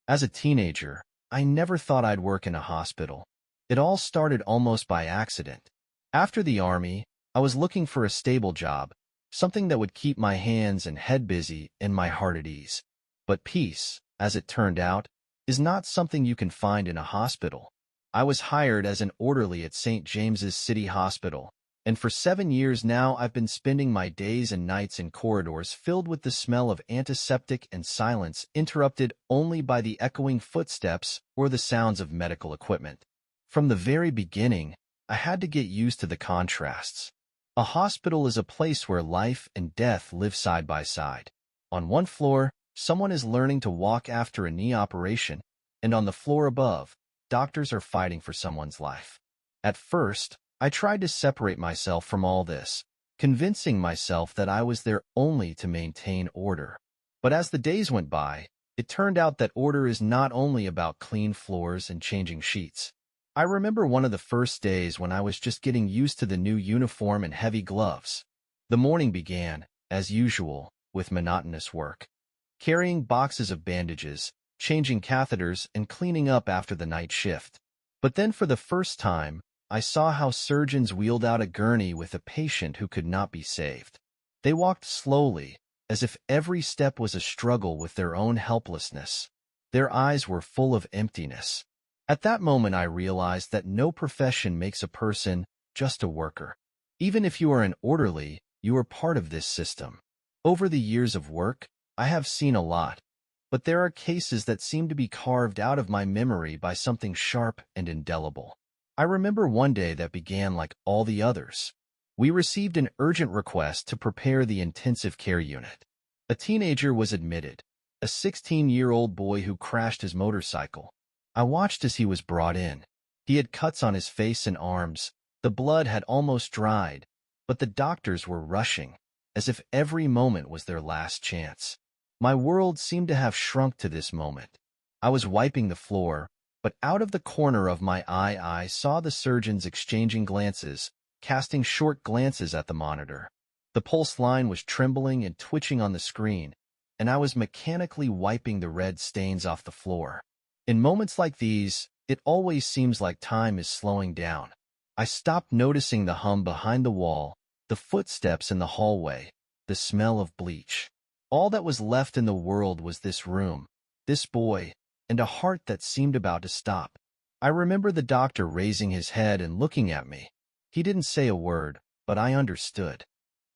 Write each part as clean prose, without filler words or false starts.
As a teenager, I never thought I'd work in a hospital. It all started almost by accident. After the army, I was looking for a stable job, something that would keep my hands and head busy and my heart at ease. But peace, as it turned out, is not something you can find in a hospital. I was hired as an orderly at St. James's City Hospital, and for 7 years now I've been spending my days and nights in corridors filled with the smell of antiseptic and silence interrupted only by the echoing footsteps or the sounds of medical equipment. From the very beginning, I had to get used to the contrasts. A hospital is a place where life and death live side by side. On one floor, someone is learning to walk after a knee operation, and on the floor above, doctors are fighting for someone's life. At first, I tried to separate myself from all this, convincing myself that I was there only to maintain order. But as the days went by, it turned out that order is not only about clean floors and changing sheets. I remember one of the first days when I was just getting used to the new uniform and heavy gloves. The morning began, as usual, with monotonous work. Carrying boxes of bandages, changing catheters, and cleaning up after the night shift. But then for the first time, I saw how surgeons wheeled out a gurney with a patient who could not be saved. They walked slowly, as if every step was a struggle with their own helplessness. Their eyes were full of emptiness. At that moment I realized that no profession makes a person just a worker. Even if you are an orderly, you are part of this system. Over the years of work, I have seen a lot, but there are cases that seem to be carved out of my memory by something sharp and indelible. I remember one day that began like all the others. We received an urgent request to prepare the intensive care unit. A teenager was admitted, a 16-year-old boy who crashed his motorcycle. I watched as he was brought in. He had cuts on his face and arms. The blood had almost dried, but the doctors were rushing, as if every moment was their last chance. My world seemed to have shrunk to this moment. I was wiping the floor, but out of the corner of my eye I saw the surgeons exchanging glances, casting short glances at the monitor. The pulse line was trembling and twitching on the screen, and I was mechanically wiping the red stains off the floor. In moments like these, it always seems like time is slowing down. I stopped noticing the hum behind the wall, the footsteps in the hallway, the smell of bleach. All that was left in the world was this room, this boy, and a heart that seemed about to stop. I remember the doctor raising his head and looking at me. He didn't say a word, but I understood.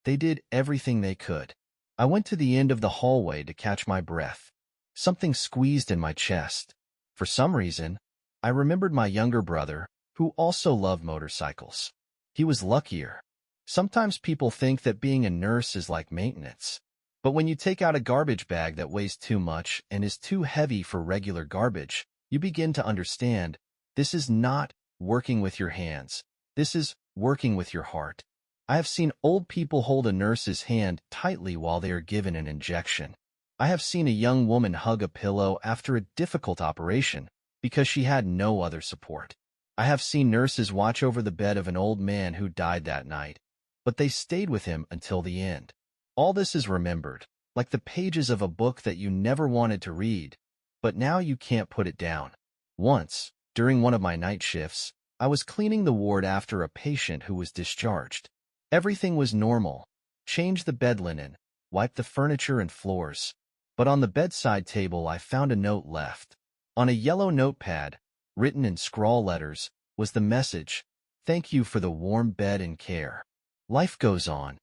They did everything they could. I went to the end of the hallway to catch my breath. Something squeezed in my chest. For some reason, I remembered my younger brother, who also loved motorcycles. He was luckier. Sometimes people think that being a nurse is like maintenance. But when you take out a garbage bag that weighs too much and is too heavy for regular garbage, you begin to understand this is not working with your hands. This is working with your heart. I have seen old people hold a nurse's hand tightly while they are given an injection. I have seen a young woman hug a pillow after a difficult operation because she had no other support. I have seen nurses watch over the bed of an old man who died that night, but they stayed with him until the end. All this is remembered, like the pages of a book that you never wanted to read, but now you can't put it down. Once, during one of my night shifts, I was cleaning the ward after a patient who was discharged. Everything was normal. Changed the bed linen, wiped the furniture and floors. But on the bedside table I found a note left. On a yellow notepad, written in scrawl letters, was the message, "Thank you for the warm bed and care. Life goes on."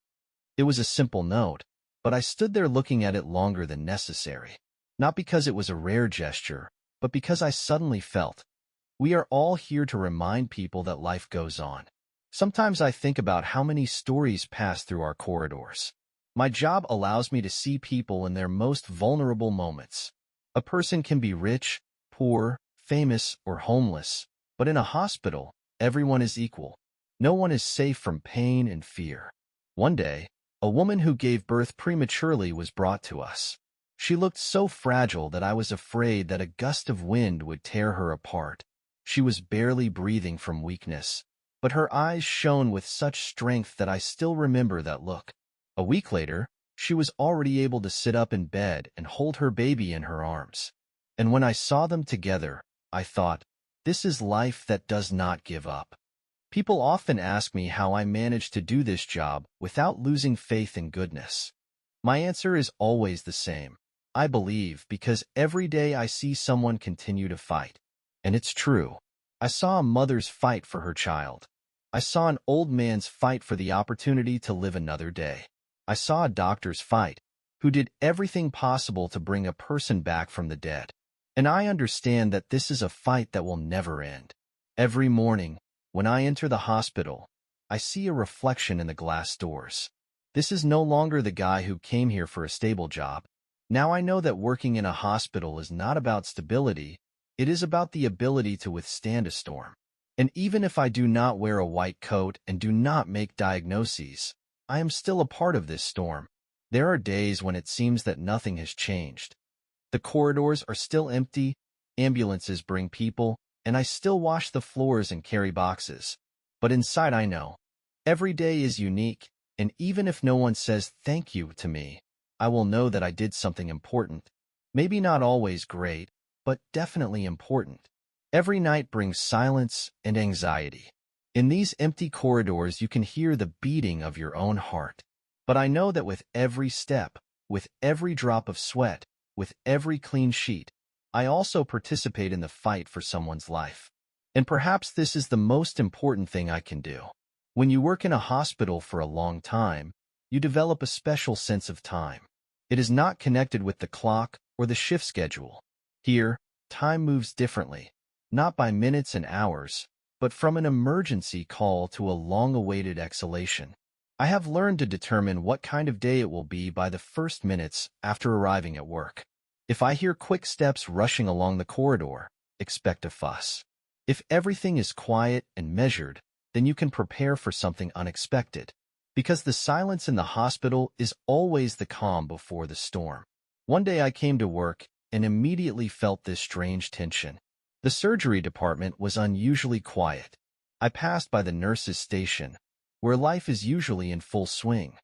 It was a simple note, but I stood there looking at it longer than necessary. Not because it was a rare gesture, but because I suddenly felt, we are all here to remind people that life goes on. Sometimes I think about how many stories pass through our corridors. My job allows me to see people in their most vulnerable moments. A person can be rich, poor, famous, or homeless, but in a hospital, everyone is equal. No one is safe from pain and fear. One day, a woman who gave birth prematurely was brought to us. She looked so fragile that I was afraid that a gust of wind would tear her apart. She was barely breathing from weakness, but her eyes shone with such strength that I still remember that look. A week later, she was already able to sit up in bed and hold her baby in her arms. And when I saw them together, I thought, this is life that does not give up. People often ask me how I manage to do this job without losing faith in goodness. My answer is always the same. I believe because every day I see someone continue to fight. And it's true. I saw a mother's fight for her child. I saw an old man's fight for the opportunity to live another day. I saw a doctor's fight, who did everything possible to bring a person back from the dead. And I understand that this is a fight that will never end. Every morning, when I enter the hospital, I see a reflection in the glass doors. This is no longer the guy who came here for a stable job. Now I know that working in a hospital is not about stability, it is about the ability to withstand a storm. And even if I do not wear a white coat and do not make diagnoses, I am still a part of this storm. There are days when it seems that nothing has changed. The corridors are still empty, ambulances bring people, and I still wash the floors and carry boxes. But inside I know, every day is unique, and even if no one says thank you to me, I will know that I did something important. Maybe not always great, but definitely important. Every night brings silence and anxiety. In these empty corridors you can hear the beating of your own heart. But I know that with every step, with every drop of sweat, with every clean sheet, I also participate in the fight for someone's life. And perhaps this is the most important thing I can do. When you work in a hospital for a long time, you develop a special sense of time. It is not connected with the clock or the shift schedule. Here, time moves differently, not by minutes and hours, but from an emergency call to a long-awaited exhalation. I have learned to determine what kind of day it will be by the first minutes after arriving at work. If I hear quick steps rushing along the corridor, expect a fuss. If everything is quiet and measured, then you can prepare for something unexpected. Because the silence in the hospital is always the calm before the storm. One day I came to work and immediately felt this strange tension. The surgery department was unusually quiet. I passed by the nurses' station, where life is usually in full swing.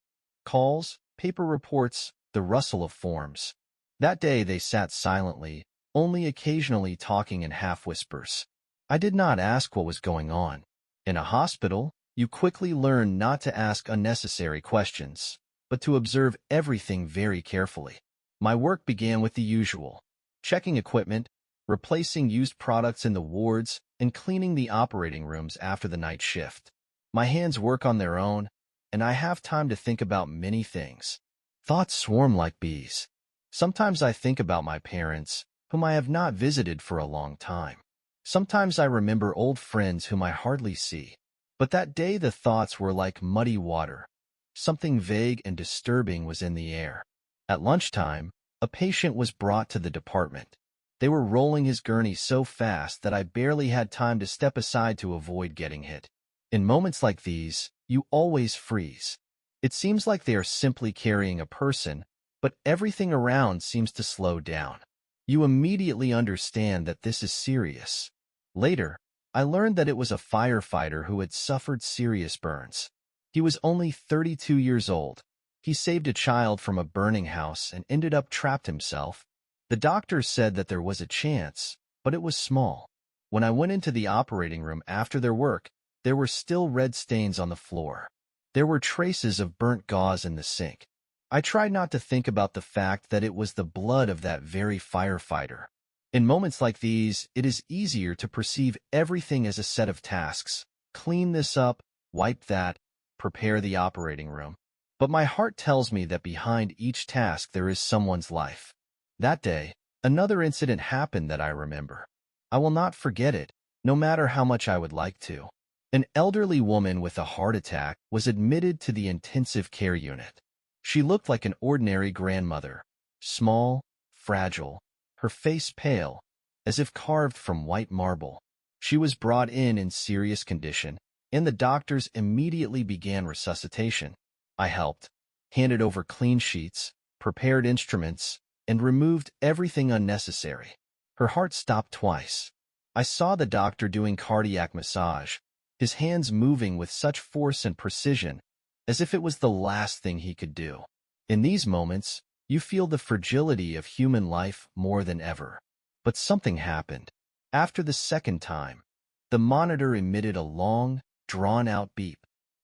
Calls, paper reports, the rustle of forms. That day they sat silently, only occasionally talking in half-whispers. I did not ask what was going on. In a hospital, you quickly learn not to ask unnecessary questions, but to observe everything very carefully. My work began with the usual: checking equipment, replacing used products in the wards, and cleaning the operating rooms after the night shift. My hands work on their own, and I have time to think about many things. Thoughts swarm like bees. Sometimes I think about my parents, whom I have not visited for a long time. Sometimes I remember old friends whom I hardly see. But that day the thoughts were like muddy water. Something vague and disturbing was in the air. At lunchtime, a patient was brought to the department. They were rolling his gurney so fast that I barely had time to step aside to avoid getting hit. In moments like these, you always freeze. It seems like they are simply carrying a person, but everything around seems to slow down. You immediately understand that this is serious. Later, I learned that it was a firefighter who had suffered serious burns. He was only 32 years old. He saved a child from a burning house and ended up trapped himself. The doctors said that there was a chance, but it was small. When I went into the operating room after their work, there were still red stains on the floor. There were traces of burnt gauze in the sink. I tried not to think about the fact that it was the blood of that very firefighter. In moments like these, it is easier to perceive everything as a set of tasks. Clean this up, wipe that, prepare the operating room. But my heart tells me that behind each task there is someone's life. That day, another incident happened that I remember. I will not forget it, no matter how much I would like to. An elderly woman with a heart attack was admitted to the intensive care unit. She looked like an ordinary grandmother, small, fragile, her face pale, as if carved from white marble. She was brought in serious condition, and the doctors immediately began resuscitation. I helped, handed over clean sheets, prepared instruments, and removed everything unnecessary. Her heart stopped twice. I saw the doctor doing cardiac massage, his hands moving with such force and precision, as if it was the last thing he could do. In these moments, you feel the fragility of human life more than ever. But something happened. After the second time, the monitor emitted a long, drawn-out beep.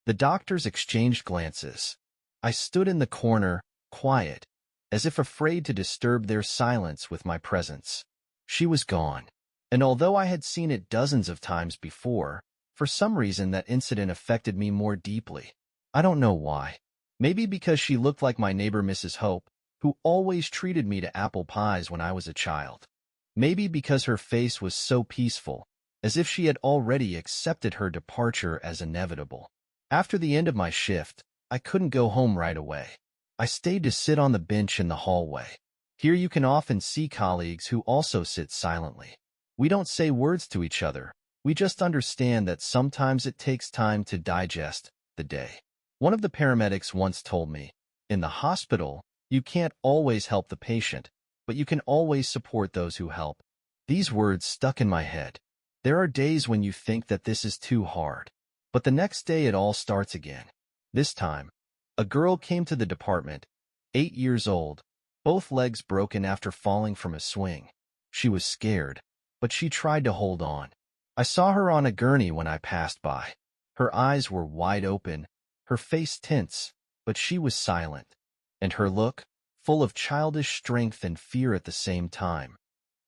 The doctors exchanged glances. I stood in the corner, quiet, as if afraid to disturb their silence with my presence. She was gone. And although I had seen it dozens of times before, for some reason that incident affected me more deeply. I don't know why. Maybe because she looked like my neighbor Mrs. Hope, who always treated me to apple pies when I was a child. Maybe because her face was so peaceful, as if she had already accepted her departure as inevitable. After the end of my shift, I couldn't go home right away. I stayed to sit on the bench in the hallway. Here you can often see colleagues who also sit silently. We don't say words to each other. We just understand that sometimes it takes time to digest the day. One of the paramedics once told me, in the hospital, you can't always help the patient, but you can always support those who help. These words stuck in my head. There are days when you think that this is too hard, but the next day it all starts again. This time, a girl came to the department, 8 years old, both legs broken after falling from a swing. She was scared, but she tried to hold on. I saw her on a gurney when I passed by. Her eyes were wide open, her face tense, but she was silent. And her look, full of childish strength and fear at the same time,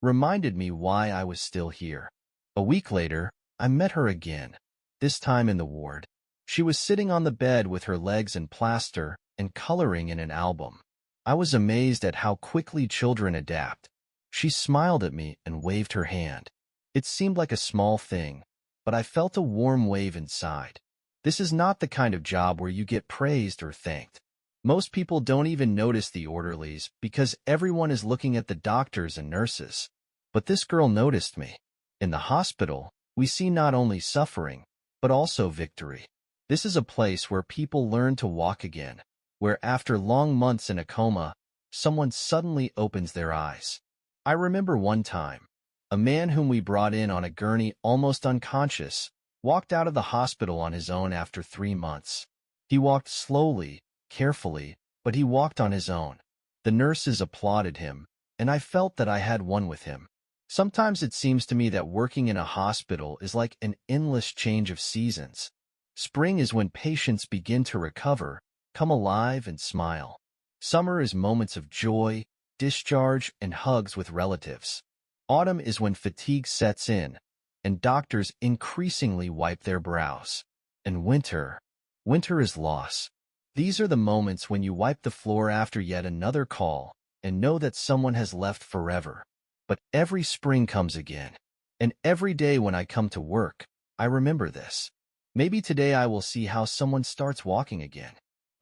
reminded me why I was still here. A week later, I met her again, this time in the ward. She was sitting on the bed with her legs in plaster and coloring in an album. I was amazed at how quickly children adapt. She smiled at me and waved her hand. It seemed like a small thing, but I felt a warm wave inside. This is not the kind of job where you get praised or thanked. Most people don't even notice the orderlies because everyone is looking at the doctors and nurses. But this girl noticed me. In the hospital, we see not only suffering, but also victory. This is a place where people learn to walk again, where after long months in a coma, someone suddenly opens their eyes. I remember one time, a man whom we brought in on a gurney almost unconscious, walked out of the hospital on his own after 3 months. He walked slowly, carefully, but he walked on his own. The nurses applauded him, and I felt that I had one with him. Sometimes it seems to me that working in a hospital is like an endless change of seasons. Spring is when patients begin to recover, come alive, and smile. Summer is moments of joy, discharge, and hugs with relatives. Autumn is when fatigue sets in, and doctors increasingly wipe their brows. And winter is loss. These are the moments when you wipe the floor after yet another call and know that someone has left forever. But every spring comes again, and every day when I come to work, I remember this. Maybe today I will see how someone starts walking again,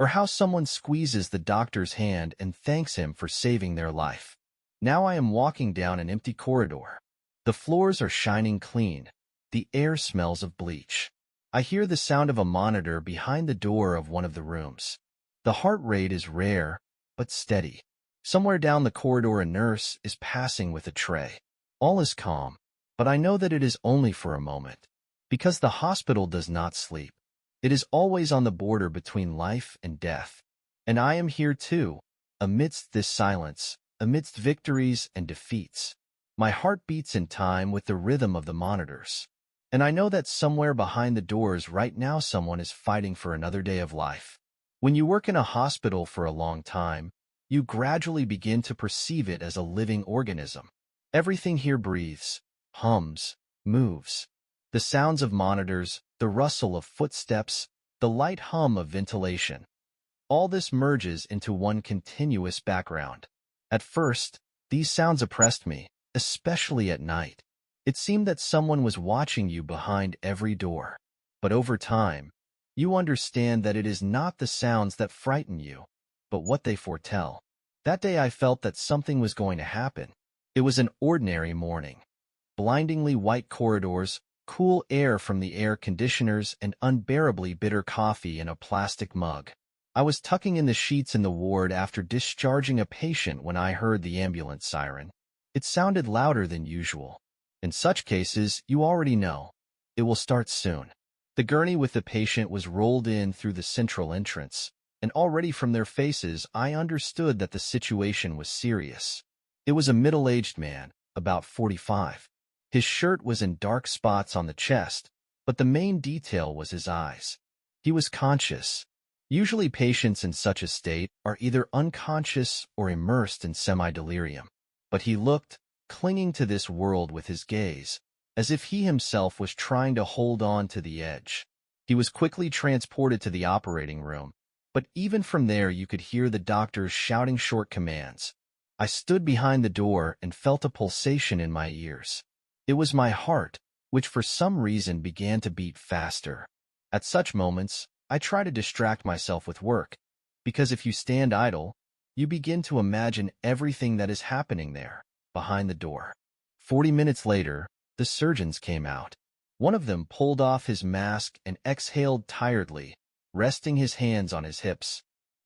or how someone squeezes the doctor's hand and thanks him for saving their life. Now I am walking down an empty corridor. The floors are shining clean. The air smells of bleach. I hear the sound of a monitor behind the door of one of the rooms. The heart rate is rare, but steady. Somewhere down the corridor a nurse is passing with a tray. All is calm, but I know that it is only for a moment. Because the hospital does not sleep. It is always on the border between life and death. And I am here too, amidst this silence, amidst victories and defeats. My heart beats in time with the rhythm of the monitors. And I know that somewhere behind the doors right now someone is fighting for another day of life. When you work in a hospital for a long time, you gradually begin to perceive it as a living organism. Everything here breathes, hums, moves. The sounds of monitors, the rustle of footsteps, the light hum of ventilation. All this merges into one continuous background. At first, these sounds oppressed me, especially at night. It seemed that someone was watching you behind every door. But over time, you understand that it is not the sounds that frighten you, but what they foretell. That day I felt that something was going to happen. It was an ordinary morning. Blindingly white corridors, cool air from the air conditioners, and unbearably bitter coffee in a plastic mug. I was tucking in the sheets in the ward after discharging a patient when I heard the ambulance siren. It sounded louder than usual. In such cases, you already know. It will start soon. The gurney with the patient was rolled in through the central entrance, and already from their faces I understood that the situation was serious. It was a middle-aged man, about 45. His shirt was in dark spots on the chest, but the main detail was his eyes. He was conscious. Usually patients in such a state are either unconscious or immersed in semi-delirium. But he looked, clinging to this world with his gaze, as if he himself was trying to hold on to the edge. He was quickly transported to the operating room, but even from there you could hear the doctors shouting short commands. I stood behind the door and felt a pulsation in my ears. It was my heart, which for some reason began to beat faster. At such moments, I try to distract myself with work, because if you stand idle, you begin to imagine everything that is happening there, behind the door. 40 minutes later, the surgeons came out. One of them pulled off his mask and exhaled tiredly, resting his hands on his hips.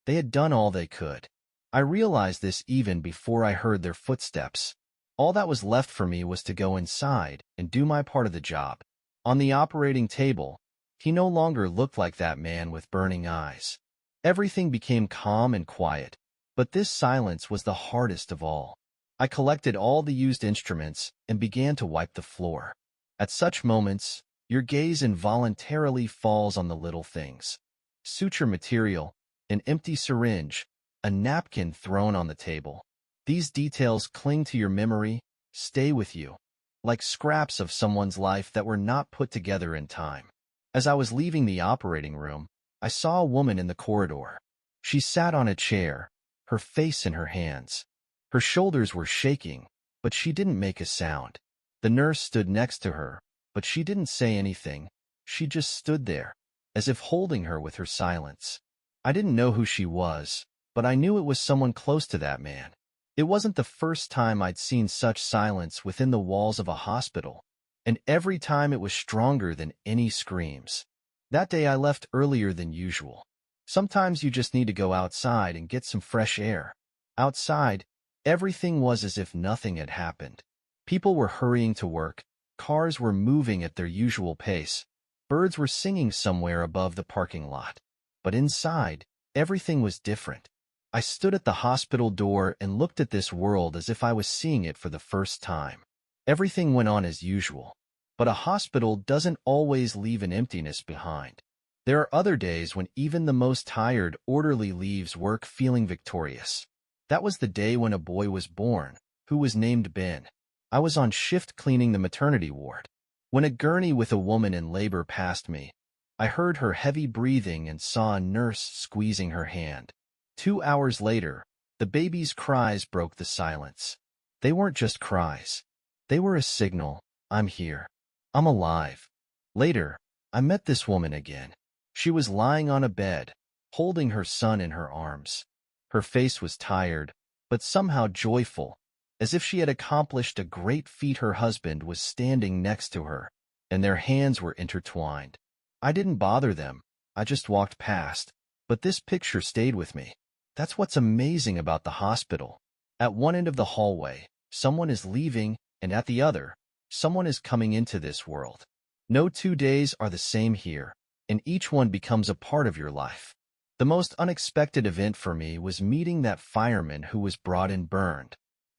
They had done all they could. I realized this even before I heard their footsteps. All that was left for me was to go inside and do my part of the job. On the operating table, he no longer looked like that man with burning eyes. Everything became calm and quiet, but this silence was the hardest of all. I collected all the used instruments and began to wipe the floor. At such moments, your gaze involuntarily falls on the little things. Suture material, an empty syringe, a napkin thrown on the table. These details cling to your memory, stay with you, like scraps of someone's life that were not put together in time. As I was leaving the operating room, I saw a woman in the corridor. She sat on a chair, her face in her hands. Her shoulders were shaking, but she didn't make a sound. The nurse stood next to her, but she didn't say anything. She just stood there, as if holding her with her silence. I didn't know who she was, but I knew it was someone close to that man. It wasn't the first time I'd seen such silence within the walls of a hospital, and every time it was stronger than any screams. That day I left earlier than usual. Sometimes you just need to go outside and get some fresh air. Outside, everything was as if nothing had happened. People were hurrying to work, cars were moving at their usual pace, birds were singing somewhere above the parking lot. But inside, everything was different. I stood at the hospital door and looked at this world as if I was seeing it for the first time. Everything went on as usual. But a hospital doesn't always leave an emptiness behind. There are other days when even the most tired orderly leaves work feeling victorious. That was the day when a boy was born, who was named Ben. I was on shift cleaning the maternity ward. When a gurney with a woman in labor passed me, I heard her heavy breathing and saw a nurse squeezing her hand. 2 hours later, the baby's cries broke the silence. They weren't just cries. They were a signal, I'm here. I'm alive. Later, I met this woman again. She was lying on a bed, holding her son in her arms. Her face was tired, but somehow joyful, as if she had accomplished a great feat. Her husband was standing next to her, and their hands were intertwined. I didn't bother them, I just walked past, but this picture stayed with me. That's what's amazing about the hospital. At one end of the hallway, someone is leaving, and at the other, someone is coming into this world. No 2 days are the same here, and each one becomes a part of your life. The most unexpected event for me was meeting that fireman who was brought in burned.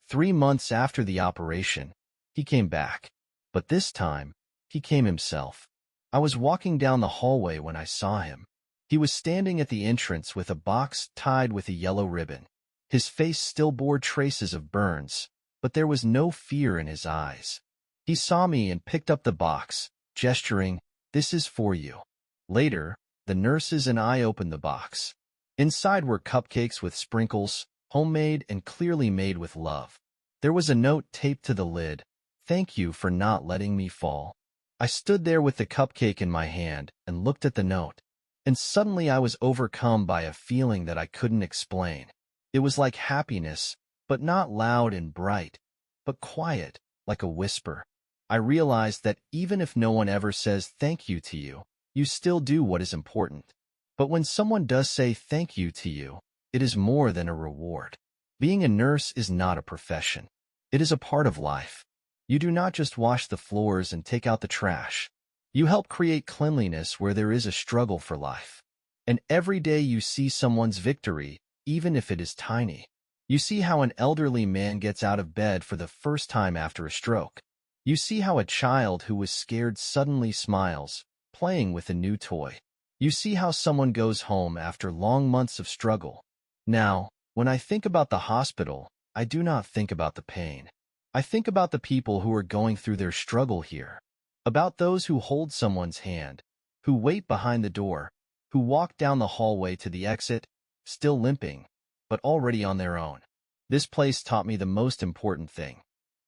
3 months after the operation, he came back. But this time, he came himself. I was walking down the hallway when I saw him. He was standing at the entrance with a box tied with a yellow ribbon. His face still bore traces of burns, but there was no fear in his eyes. He saw me and picked up the box, gesturing, "This is for you." Later, the nurses and I opened the box. Inside were cupcakes with sprinkles, homemade and clearly made with love. There was a note taped to the lid, "Thank you for not letting me fall." I stood there with the cupcake in my hand and looked at the note, and suddenly I was overcome by a feeling that I couldn't explain. It was like happiness, but not loud and bright, but quiet, like a whisper. I realized that even if no one ever says thank you to you, you still do what is important. But when someone does say thank you to you, it is more than a reward. Being a nurse is not a profession. It is a part of life. You do not just wash the floors and take out the trash. You help create cleanliness where there is a struggle for life. And every day you see someone's victory, even if it is tiny. You see how an elderly man gets out of bed for the first time after a stroke. You see how a child who was scared suddenly smiles, playing with a new toy. You see how someone goes home after long months of struggle. Now, when I think about the hospital, I do not think about the pain. I think about the people who are going through their struggle here. About those who hold someone's hand, who wait behind the door, who walk down the hallway to the exit, still limping, but already on their own. This place taught me the most important thing.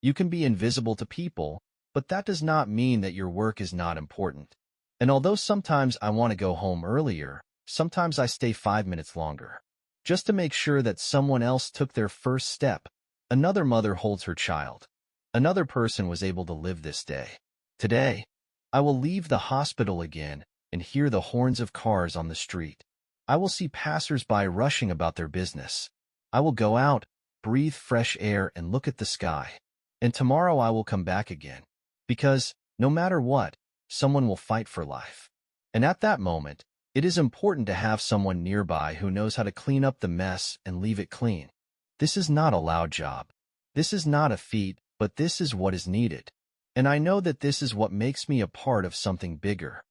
You can be invisible to people, but that does not mean that your work is not important. And although sometimes I want to go home earlier, sometimes I stay 5 minutes longer. Just to make sure that someone else took their first step. Another mother holds her child. Another person was able to live this day. Today, I will leave the hospital again and hear the horns of cars on the street. I will see passers-by rushing about their business. I will go out, breathe fresh air, and look at the sky. And tomorrow I will come back again. Because, no matter what, someone will fight for life. And at that moment, it is important to have someone nearby who knows how to clean up the mess and leave it clean. This is not a loud job. This is not a feat, but this is what is needed. And I know that this is what makes me a part of something bigger.